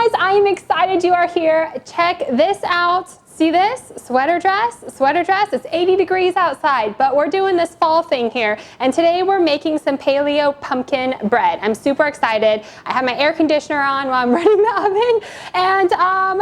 guys, I am excited you are here. Check this out. See this? Sweater dress. It's 80 degrees outside, but we're doing this fall thing here. And today we're making some paleo pumpkin bread. I'm super excited. I have my air conditioner on while I'm running the oven. And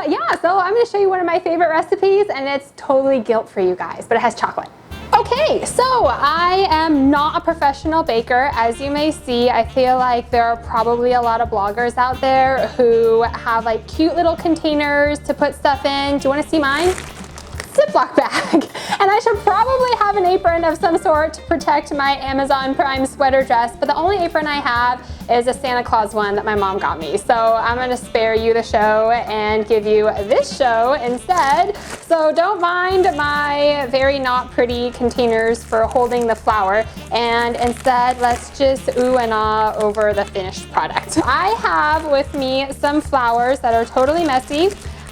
yeah, so I'm gonna show you one of my favorite recipes, and it's totally guilt-free, you guys, but it has chocolate. Okay, so I am not a professional baker. As you may see, I feel like there are probably a lot of bloggers out there who have like cute little containers to put stuff in. Do you want to see mine? Ziploc bag. And I should probably have an apron of some sort to protect my Amazon Prime sweater dress, but the only apron I have is a Santa Claus one that my mom got me. So I'm gonna spare you the show and give you this show instead. So don't mind my very not pretty containers for holding the flour, and instead let's just ooh and ah over the finished product. I have with me some flours that are totally messy.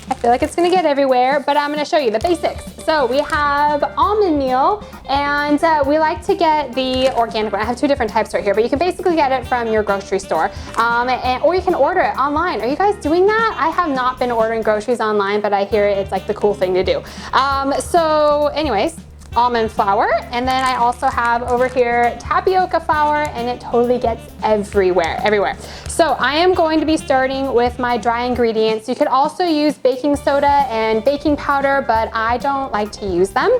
I feel like it's gonna get everywhere, but I'm gonna show you the basics. So we have almond meal, and we like to get the organic one. I have two different types right here, but you can basically get it from your grocery store, or you can order it online. Are you guys doing that? I have not been ordering groceries online, but I hear it's like the cool thing to do. So anyways, almond flour, and then I also have over here tapioca flour, and it totally gets everywhere. So I am going to be starting with my dry ingredients. You could also use baking soda and baking powder, but I don't like to use them.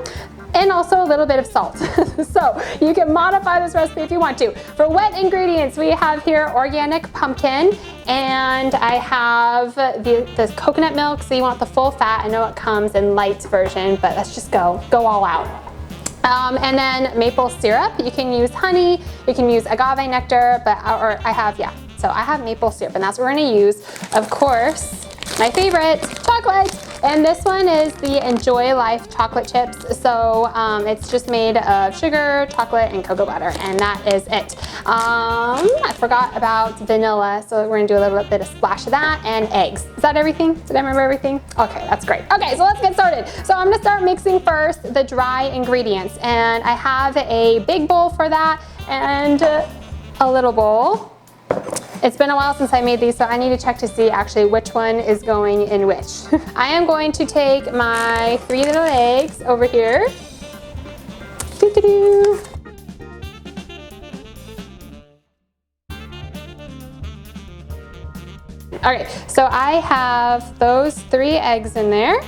And also a little bit of salt. So you can modify this recipe if you want to. For wet ingredients, we have here organic pumpkin, and I have this coconut milk, so you want the full fat. I know it comes in light version, but let's just go all out. And then maple syrup. You can use honey, you can use agave nectar, so I have maple syrup, and that's what we're gonna use. Of course, my favorite, chocolate. And this one is the Enjoy Life chocolate chips. So it's just made of sugar, chocolate, and cocoa butter, and that is it. I forgot about vanilla, so we're gonna do a little bit of splash of that, and eggs. Is that everything? Did I remember everything? Okay, that's great. Okay, so let's get started. So I'm gonna start mixing first the dry ingredients, and I have a big bowl for that and a little bowl. It's been a while since I made these, so I need to check to see actually which one is going in which. I am going to take my 3 little eggs over here. Doo-doo-doo. Okay, so I have those 3 eggs in there.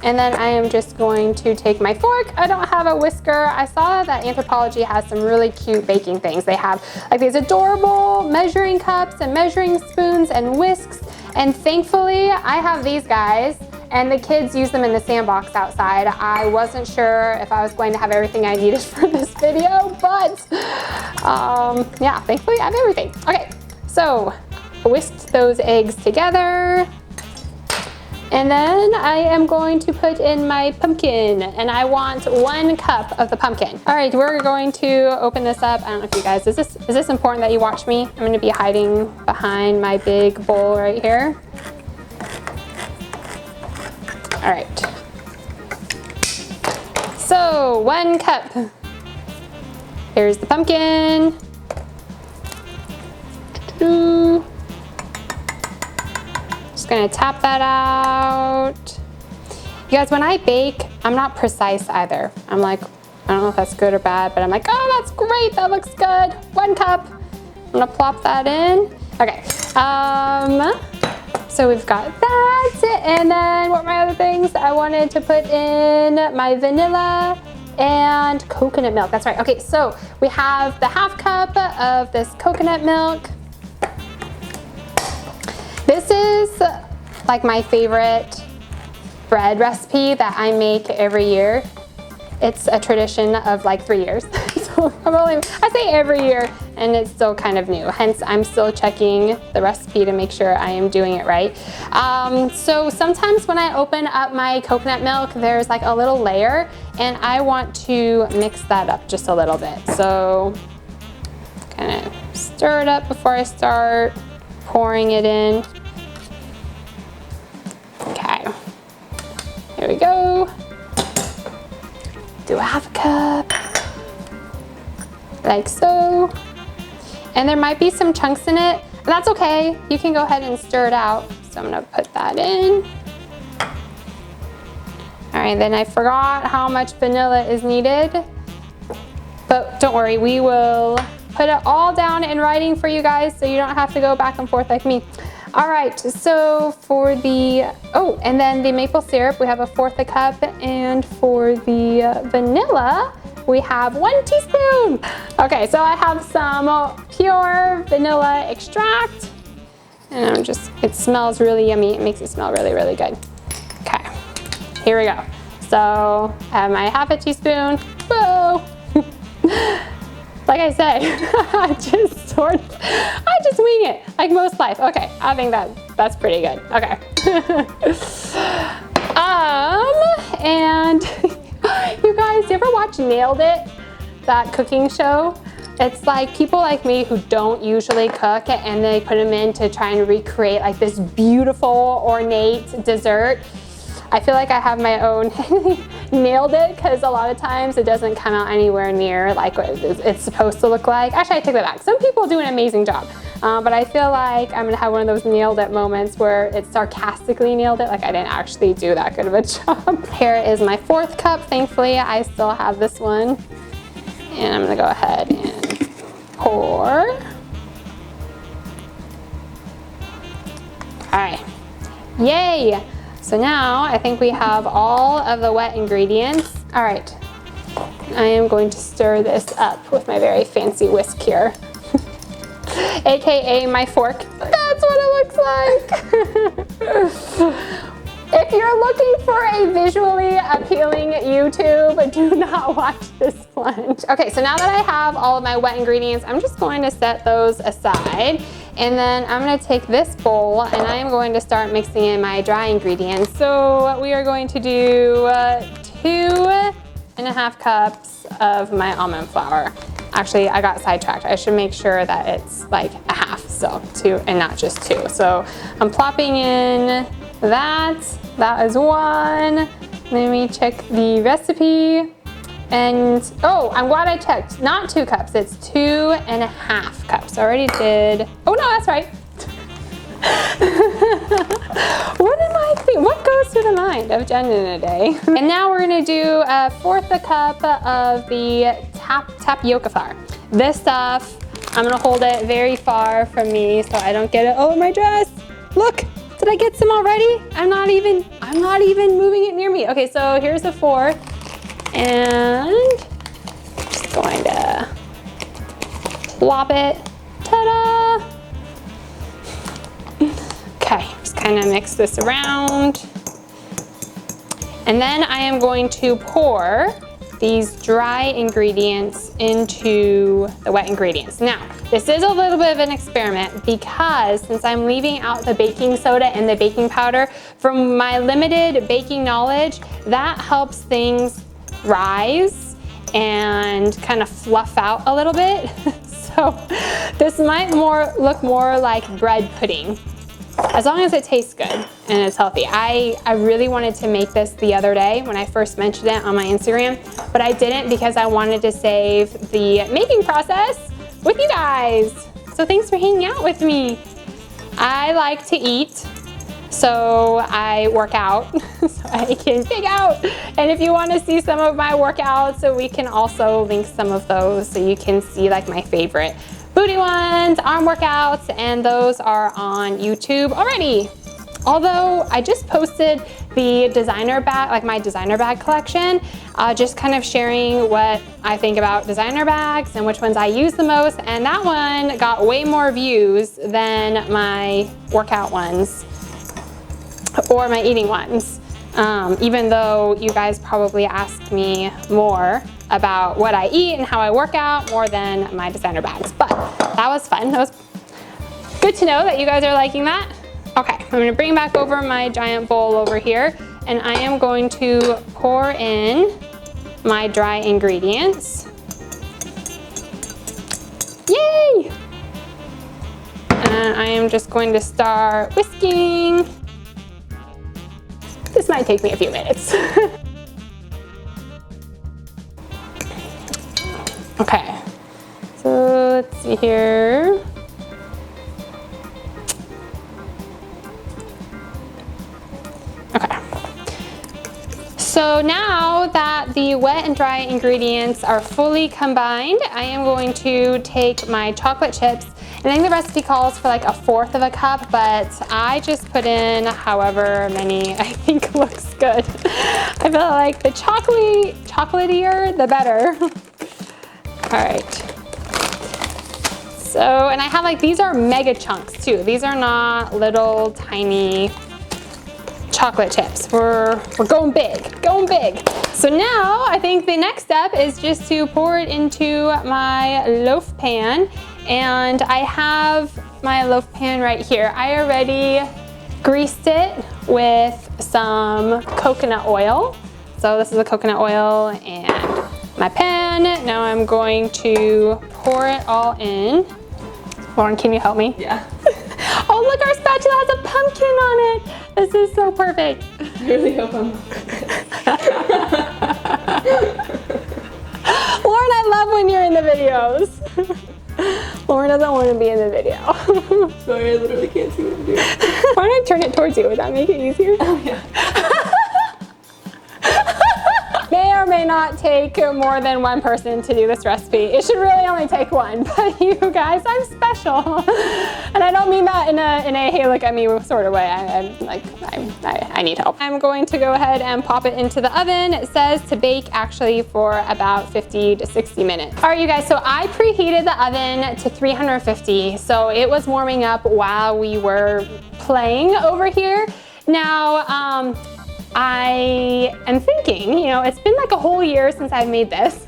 And then I am just going to take my fork. I don't have a whisker. I saw that Anthropologie has some really cute baking things. They have like these adorable measuring cups and measuring spoons and whisks. And thankfully, I have these guys, and the kids use them in the sandbox outside. I wasn't sure if I was going to have everything I needed for this video, but yeah, thankfully I have everything. Okay, so whisked those eggs together. And then I am going to put in my pumpkin, and I want 1 cup of the pumpkin. All right, we're going to open this up. I don't know if you guys, is this important that you watch me? I'm gonna be hiding behind my big bowl right here. All right. So 1 cup. Here's the pumpkin. Just gonna tap that out. You guys, when I bake, I'm not precise either. I'm like, I don't know if that's good or bad, but I'm like, oh, that's great, that looks good. 1 cup. I'm gonna plop that in. Okay, so we've got that. And then what were my other things? I wanted to put in my vanilla and coconut milk. That's right. Okay, so we have the 1/2 cup of this coconut milk. This is like my favorite bread recipe that I make every year. It's a tradition of like 3 years. So I say every year, and it's still kind of new. Hence, I'm still checking the recipe to make sure I am doing it right. So sometimes when I open up my coconut milk, there's like a little layer, and I want to mix that up just a little bit. So kind of stir it up before I start pouring it in. Okay, here we go. Do 1/2 cup, like so. And there might be some chunks in it, but that's okay. You can go ahead and stir it out. So I'm gonna put that in. All right, then I forgot how much vanilla is needed, but don't worry, we will put it all down in writing for you guys so you don't have to go back and forth like me. All right, so for the, oh, and then the maple syrup, we have 1/4 a cup, and for the vanilla, we have 1 teaspoon. Okay, so I have some pure vanilla extract, and I'm just, it smells really yummy. It makes it smell really, really good. Okay, here we go. So I have my 1/2 teaspoon. Whoa! Like I said, I just wing it, like most life. Okay, I think that's pretty good. Okay. And you guys, you ever watch Nailed It? That cooking show? It's like people like me who don't usually cook and they put them in to try and recreate like this beautiful, ornate dessert. I feel like I have my own Nailed It, because a lot of times it doesn't come out anywhere near like what it's supposed to look like. Actually, I take that back. Some people do an amazing job, but I feel like I'm gonna have one of those Nailed It moments where it's sarcastically nailed it, like I didn't actually do that good of a job. Here is my 4th cup. Thankfully, I still have this one. And I'm gonna go ahead and pour. Okay, yay! So now I think we have all of the wet ingredients. All right, I am going to stir this up with my very fancy whisk here, AKA my fork. That's what it looks like. If you're looking for a visually appealing YouTube, do not watch this plunge. Okay, so now that I have all of my wet ingredients, I'm just going to set those aside. And then I'm gonna take this bowl and I am going to start mixing in my dry ingredients. So we are going to do 2.5 cups of my almond flour. Actually, I got sidetracked. I should make sure that it's like 1/2, so 2 and not just 2. So I'm plopping in that is 1. Let me check the recipe. And, oh, I'm glad I checked. Not 2 cups, it's 2.5 cups. I already did, oh no, that's right. What am I thinking? What goes through the mind of Jen in a day? And now we're gonna do 1/4 a cup of the tapioca flour. This stuff, I'm gonna hold it very far from me so I don't get it all in my dress. Look, did I get some already? I'm not even moving it near me. Okay, so here's a fork. And just going to plop it. Ta-da! Okay, just kind of mix this around. And then I am going to pour these dry ingredients into the wet ingredients. Now, this is a little bit of an experiment because since I'm leaving out the baking soda and the baking powder, from my limited baking knowledge, that helps things rise and kind of fluff out a little bit. So this might look more like bread pudding, as long as it tastes good and it's healthy. I really wanted to make this the other day when I first mentioned it on my Instagram, but I didn't because I wanted to save the making process with you guys. So thanks for hanging out with me. I like to eat, so I work out so I can pig out. And if you want to see some of my workouts, so we can also link some of those so you can see like my favorite booty ones, arm workouts, and those are on YouTube already. Although I just posted the designer bag, like my designer bag collection, just kind of sharing what I think about designer bags and which ones I use the most, and that one got way more views than my workout ones or my eating ones, even though you guys probably ask me more about what I eat and how I work out more than my designer bags. But that was fun. That was good to know that you guys are liking that. Okay, I'm gonna bring back over my giant bowl over here, and I am going to pour in my dry ingredients. Yay! And I am just going to start whisking. This might take me a few minutes. Okay, so let's see here. So now that the wet and dry ingredients are fully combined, I am going to take my chocolate chips, and I think the recipe calls for like 1/4 of a cup, but I just put in however many I think looks good. I feel like the chocolatier, the better. All right. So, and I have like, these are mega chunks too. These are not little tiny chocolate chips. We're going big, going big. So now I think the next step is just to pour it into my loaf pan. And I have my loaf pan right here. I already greased it with some coconut oil. So this is the coconut oil and my pan. Now I'm going to pour it all in. Lauren, can you help me? Yeah. Oh, look, our spatula has a pumpkin on it. This is so perfect. I really hope I'm Lauren, I love when you're in the videos. Lauren doesn't want to be in the video. Sorry, I literally can't see what I'm doing. Why don't I turn it towards you? Would that make it easier? Oh, yeah. May or may not take more than one person to do this recipe. It should really only take one, but you guys, I'm special. And I don't mean that in a hey, look at me sort of way. I need help. I'm going to go ahead and pop it into the oven. It says to bake actually for about 50 to 60 minutes. All right, you guys, so I preheated the oven to 350. So it was warming up while we were playing over here. Now, I am thinking, you know, it's been like a whole year since I've made this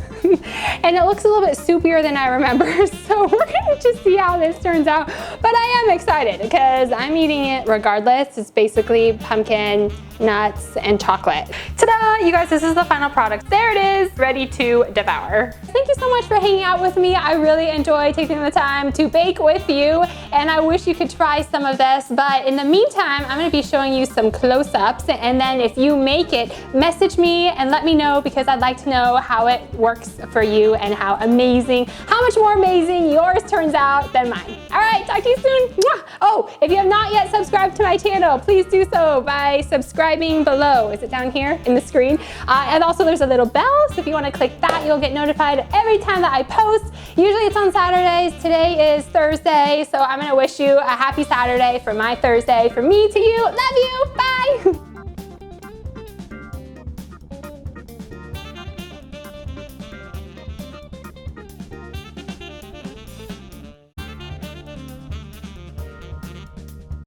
and it looks a little bit soupier than I remember. So we're gonna just see how this turns out. But I am excited because I'm eating it regardless. It's basically pumpkin, nuts, and chocolate. Ta-da, you guys, this is the final product. There it is, ready to devour. Thank you so much for hanging out with me. I really enjoy taking the time to bake with you, and I wish you could try some of this. But in the meantime, I'm gonna be showing you some close-ups, and then if you make it, message me and let me know, because I'd like to know how it works for you and how much more amazing yours turns out than mine. All right, talk to you soon. Mwah! Oh, if you have not yet subscribed to my channel, please do so by subscribing below. Is it down here in the screen? And also there's a little bell, so if you want to click that, you'll get notified every time that I post. Usually it's on Saturdays. Today is Thursday, so I'm gonna wish you a happy Saturday for my Thursday. From me to you, love you, bye.